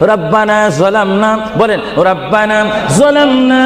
রব্বানা যালামনা বলেন রব্বানা যালামনা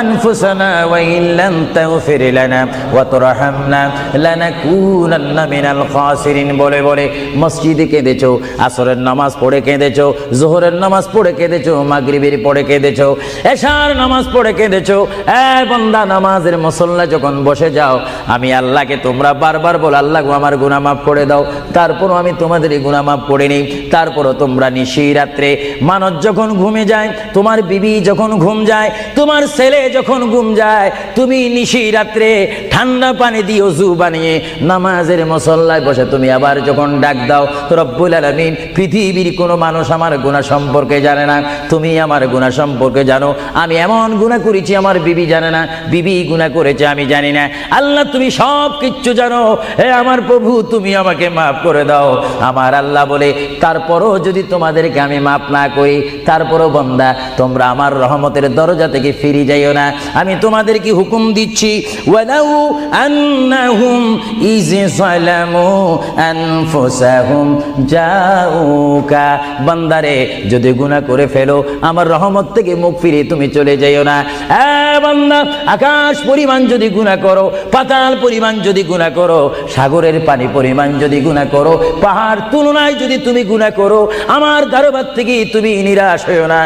আনফুসানা ওয়া ইন লাম তাগফির লানা ওয়া তারহামনা লানাকুনান্না মিনাল খাসিরিন বলে বলে মসজিদে কেঁদেছো, আসরের নামাজ পড়ে কেঁদেছো, যোহরের নামাজ পড়ে কেঁদেছো, মাগরিবের পড়ে কেঁদেছো, এশার নামাজ পড়ে কেঁদেছো। এ বান্দা, নামাজের মুসল্লা যখন বসে যাও, আমি আল্লাহকে তোমরা বারবার বলো, আল্লাহ গো আমার গুনাহ মাফ করে দাও। তারপরও আমি তোমাদের গুনাহ মাফ করে নিই। তারপরও তোমরা নিশি রাত্রে মানুষ যখন ঘুমে যায়, তোমার বিবি যখন ঘুম যায়, তোমার ছেলে যখন ঘুম যায়, তুমি নিশি রাত্রে ঠান্ডা পানি দিয়ে ওযু বানিয়ে নামাজের মুসল্লায় বসে তুমি আবার যখন ডাক দাও, রব্বুল আলামিন, পৃথিবীর কোনো মানুষ আমার গুনাহ সম্পর্কে জানে না, তুমি আমার গুনাহ সম্পর্কে জানো। আমি এমন গুনাহ করেছি আমার বিবি জানে না, বিবি গুনাহ করেছে আমি জানি না। আল্লাহ তুমি সব কিচ্ছু জানো, হে আমার প্রভু তুমি আমাকে মাফ করে দাও। আমার আল্লাহ বলে, তারপরও যদি তোমাদেরকে আমি মাফ না করি, তারপরও বান্দা তোমরা আমার রহমতের দরজা থেকে ফিরে যাইও না। আমি তোমাদেরকে হুকুম দিচ্ছি, ওয়ালাউ আন্নাহুম ইয যালামু আনফুসাহুম জাউকা, বান্দারে যদি গুনাহ করে ফেলো, আমার রহমত থেকে মুখ ফিরে তুমি চলে যাইও না। বান্দা, আকাশ পরিমাণ যদি গুনাহ করো, পাতাল পরিমাণ যদি গুনাহ করো, সাগরের পানি পরিমাণ যদি গুনাহ করো, পাহাড় তুলনায় যদি তুমি গুনাহ করো, আমার দরবার থেকে তুমি নিরাশ হইও না।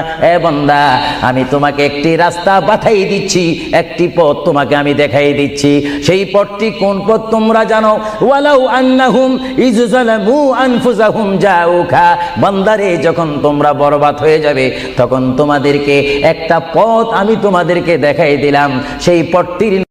বান্দা, আমি তোমাকে একটি রাস্তা বাতাই দিচ্ছি, একটি পথ তোমাকে আমি দেখাই দিচ্ছি। সেই পথটি কোন পথ তোমরা জানো? ওয়ালাউ আন্নাহুম ইয যালামু আনফুসাহুম জাউকা, বান্দারে যখন তোমরা বরবাদ হয়ে যাবে, তখন তোমাদেরকে একটা পথ আমি তোমাদেরকে দেখাই দিলাম। সেই পথটির